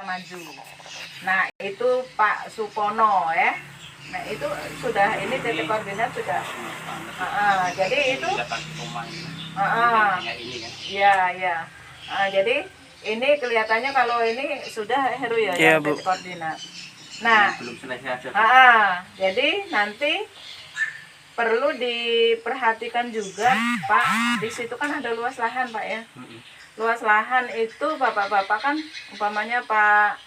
maju. Nah itu Pak Supono ya. Nah itu sudah, ini titik koordinat sudah. Jadi itu ya. Jadi ini kelihatannya kalau ini sudah Heru ya, yang titik koordinat. Nah belum selesai. Jadi nanti perlu diperhatikan juga Pak, di situ kan ada luas lahan Pak ya. Luas lahan itu bapak-bapak kan umpamanya Pak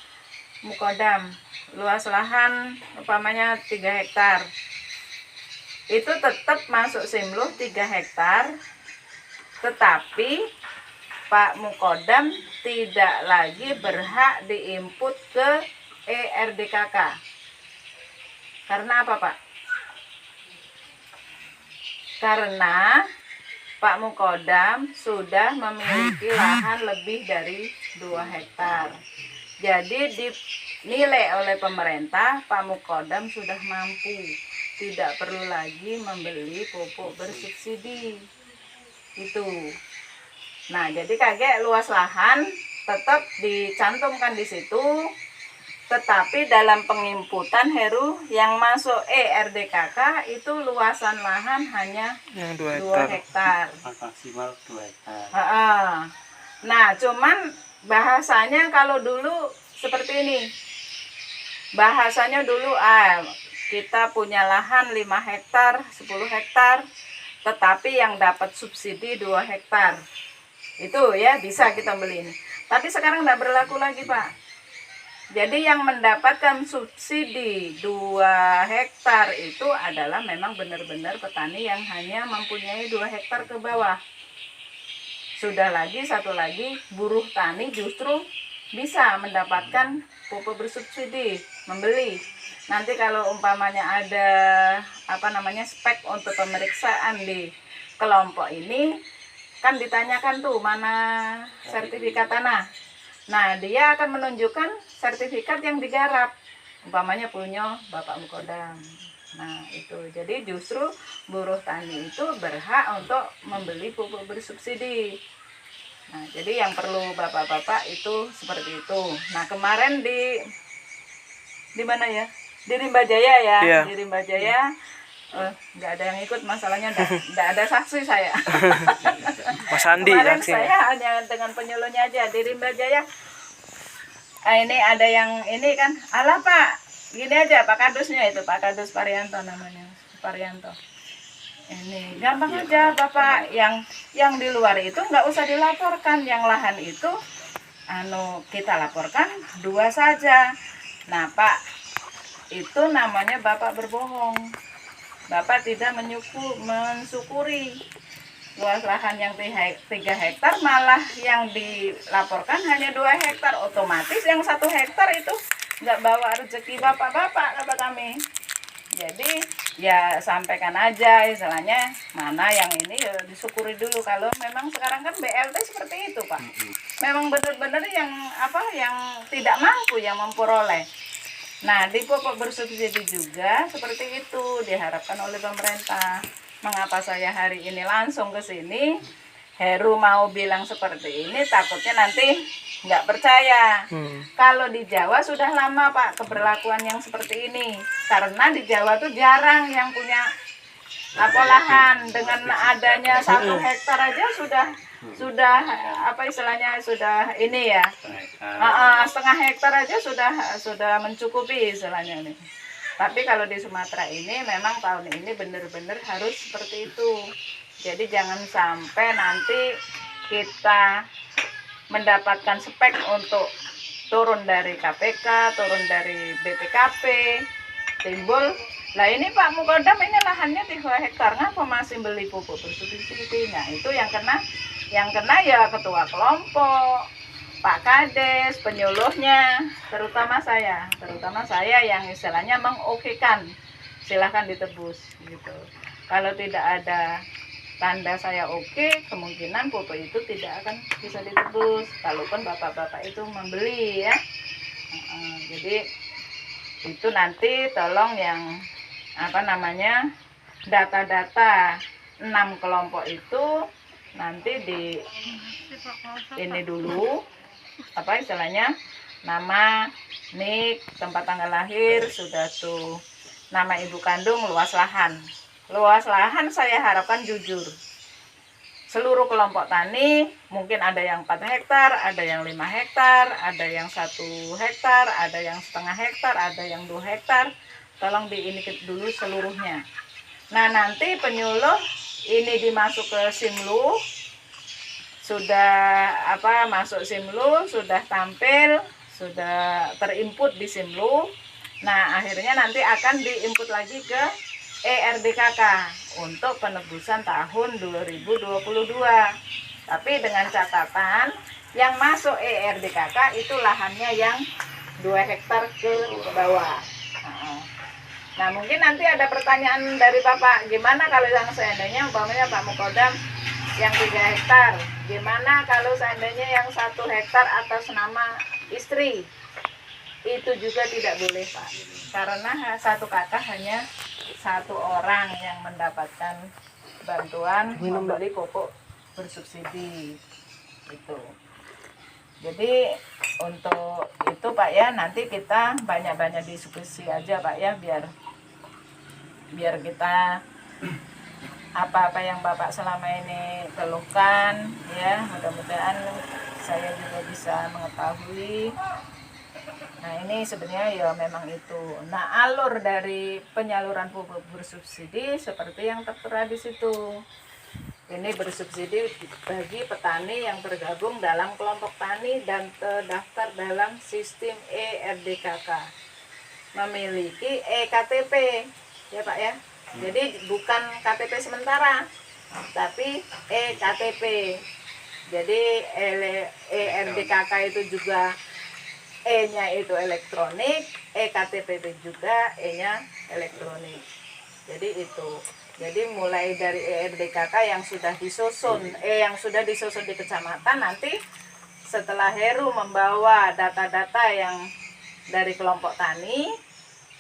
Mukodam, luas lahan umpamanya 3 hektar. Itu tetap masuk Simluh 3 hektar, tetapi Pak Mukodam tidak lagi berhak diinput ke ERDKK. Karena apa Pak? Karena Pak Mukodam sudah memiliki lahan lebih dari 2 hektar. Jadi dinilai oleh pemerintah Pak Mukodam sudah mampu, tidak perlu lagi membeli pupuk bersubsidi. Itu. Nah, jadi kayak luas lahan tetap dicantumkan di situ. Tetapi dalam penginputan Heru yang masuk ERDKK itu luasan lahan hanya 2 hektar. Maksimal 2 hektar. Nah, cuman bahasanya kalau dulu seperti ini. Bahasanya dulu kita punya lahan 5 hektar, 10 hektar, tetapi yang dapat subsidi 2 hektar. Itu ya bisa kita beli ini. Tapi sekarang tidak berlaku lagi Pak. Jadi yang mendapatkan subsidi 2 hektar itu adalah memang benar-benar petani yang hanya mempunyai 2 hektar ke bawah. Sudah lagi satu lagi, buruh tani justru bisa mendapatkan pupuk bersubsidi, membeli. Nanti kalau umpamanya ada spek untuk pemeriksaan di kelompok ini, kan ditanyakan tuh mana sertifikat tanah. Nah, dia akan menunjukkan sertifikat yang digarap. Umpamanya punya Bapak Mukodam. Nah, itu. Jadi justru buruh tani itu berhak untuk membeli pupuk bersubsidi. Nah, jadi yang perlu Bapak-bapak itu seperti itu. Nah, kemarin di mana ya? Di Rimbajaya ya. Yeah. Di Rimbajaya nggak ada yang ikut, masalahnya nggak ada saksi saya. Mas Andi kemarin saksinya. saya hanya dengan penyuluhnya aja di Rimbajaya. Ini ada yang ini kan, alah Pak, gini aja Pak Kadusnya itu, Pak Kadus Parianto namanya, Parianto. Ini gampang aja Bapak, yang di luar itu nggak usah dilaporkan, yang lahan itu kita laporkan 2 saja. Nah Pak, itu namanya Bapak berbohong. Bapak tidak mensyukuri luas lahan yang 3 hektar, malah yang dilaporkan hanya 2 hektar. Otomatis yang 1 hektar itu nggak bawa rezeki bapak-bapak, kata kami. Jadi ya sampaikan aja istilahnya, mana yang ini ya disyukuri dulu. Kalau memang sekarang kan BLT seperti itu Pak, memang benar-benar yang tidak mampu yang memperoleh. Nah, di pupuk bersubsidi juga seperti itu diharapkan oleh pemerintah. Mengapa saya hari ini langsung ke sini? Heru mau bilang seperti ini, takutnya nanti nggak percaya. Kalau di Jawa sudah lama Pak keberlakuan yang seperti ini. Karena di Jawa tuh jarang yang punya lahan, dengan adanya 1 hektar aja sudah ini ya, setengah hektar aja sudah mencukupi istilahnya ini. Tapi kalau di Sumatera ini memang tahun ini benar-benar harus seperti itu. Jadi jangan sampai nanti kita mendapatkan spek untuk turun dari KPK, turun dari BPKP, timbul. Lah ini Pak Mukodam ini lahannya 3 hektar, ngapa masih beli pupuk bersubsidi? Nah itu yang kena ya ketua kelompok, Pak Kades, penyuluhnya, terutama saya yang istilahnya mengokekan, silahkan ditebus gitu. Kalau tidak ada tanda saya oke, kemungkinan pupuk itu tidak akan bisa ditebus, kalaupun bapak-bapak itu membeli ya. Jadi itu nanti tolong yang data-data 6 kelompok itu nanti ini dulu istilahnya nama, nik, tempat tanggal lahir, sudah tuh nama ibu kandung, luas lahan. Luas lahan saya harapkan jujur. Seluruh kelompok tani mungkin ada yang 4 hektar, ada yang 5 hektar, ada yang 1 hektar, ada yang setengah hektar, ada yang 2 hektar. Tolong diindikasi dulu seluruhnya. Nah, nanti penyuluh ini dimasuk ke Simlu, sudah masuk Simlu, sudah tampil, sudah terinput di Simlu. Nah, akhirnya nanti akan diinput lagi ke ERDKK untuk penebusan tahun 2022. Tapi dengan catatan yang masuk ERDKK itu lahannya yang 2 hektar ke bawah. Nah, mungkin nanti ada pertanyaan dari Bapak, gimana kalau yang seandainya umpamanya Pak Mukodam yang 3 hektar, gimana kalau seandainya yang 1 hektar atas nama istri? Itu juga tidak boleh, Pak, karena satu kakak hanya 1 orang yang mendapatkan bantuan membeli pupuk bersubsidi itu. Jadi untuk itu Pak ya, nanti kita banyak-banyak diskusi aja Pak ya, biar kita apa-apa yang Bapak selama ini keluhkan ya, mudah-mudahan saya juga bisa mengetahui. Nah, ini sebenarnya ya memang itu. Nah, alur dari penyaluran pupuk bersubsidi seperti yang tertera di situ. Ini bersubsidi bagi petani yang tergabung dalam kelompok tani dan terdaftar dalam sistem ERDKK, memiliki EKTP ya Pak ya. Jadi bukan KTP sementara, tapi EKTP. Jadi ERDKK itu juga E-nya itu elektronik, EKTP juga E-nya elektronik. Jadi itu. Jadi mulai dari ERDKK yang sudah disusun, di kecamatan, nanti setelah Heru membawa data-data yang dari kelompok tani,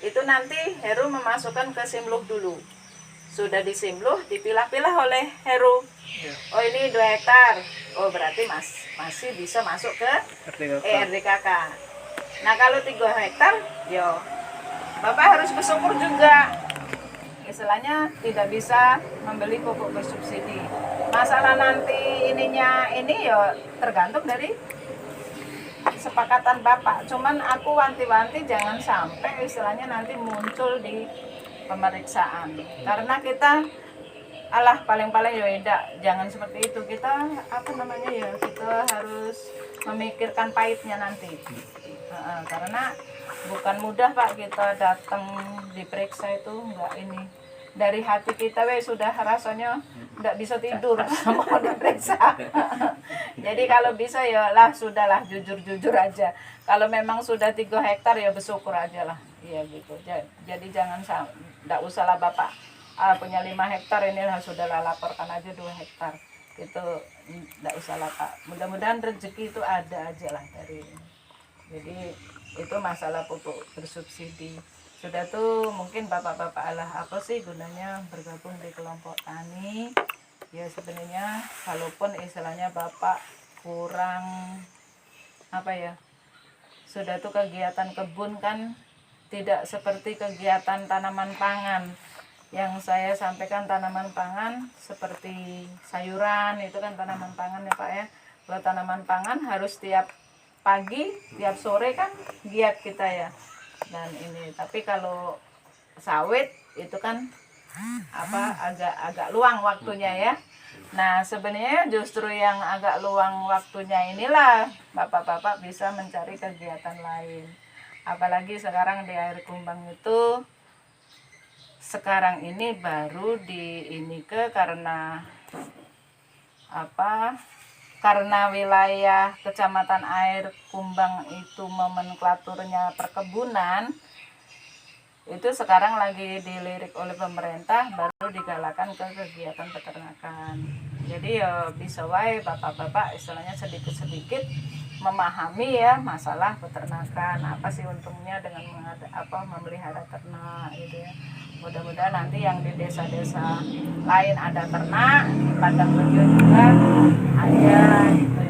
itu nanti Heru memasukkan ke Simluh dulu. Sudah di Simluh, dipilah-pilah oleh Heru. Oh, ini 2 hektar. Oh, berarti masih bisa masuk ke ERDKK. Nah, kalau 3 hektar, yo Bapak harus bersyukur juga. Istilahnya tidak bisa membeli pupuk bersubsidi. Masalah nanti ininya ini ya tergantung dari kesepakatan Bapak. Cuman aku wanti-wanti jangan sampai istilahnya nanti muncul di pemeriksaan. Karena kita paling-paling ya jangan seperti itu. Kita kita harus memikirkan pahitnya nanti. Karena bukan mudah Pak kita datang diperiksa itu enggak ini. Dari hati kita sudah rasanya enggak bisa tidur mau diperiksa. Jadi kalau bisa ya sudahlah jujur-jujur aja. Kalau memang sudah 3 hektar ya bersyukur aja lah. Iya gitu. Jadi jangan enggak usahlah Bapak punya 5 hektar ini sudahlah laporkan aja 2 hektar. Itu enggak usahlah Pak. Mudah-mudahan rezeki itu ada aja lah dari ini. Jadi itu masalah pupuk bersubsidi. Sudah tuh mungkin bapak-bapak apa sih gunanya bergabung di kelompok tani? Ya sebenarnya kalaupun istilahnya bapak kurang sudah tuh kegiatan kebun kan tidak seperti kegiatan tanaman pangan. Yang saya sampaikan tanaman pangan seperti sayuran itu kan tanaman pangan ya Pak ya. Kalau tanaman pangan harus tiap pagi, tiap sore kan giat kita ya. Dan ini, tapi kalau sawit itu kan agak luang waktunya ya. Nah, sebenarnya justru yang agak luang waktunya inilah bapak-bapak bisa mencari kegiatan lain. Apalagi sekarang di air kumbang itu sekarang ini baru karena wilayah Kecamatan Air Kumbang itu nomenklaturnya perkebunan, itu sekarang lagi dilirik oleh pemerintah baru digalakan ke kegiatan peternakan. Jadi ya bisa wae bapak-bapak istilahnya sedikit-sedikit memahami ya masalah peternakan, apa sih untungnya dengan memelihara ternak gitu ya. Mudah-mudahan nanti yang di desa-desa lain ada ternak, di Padang Bejo juga ada gitu.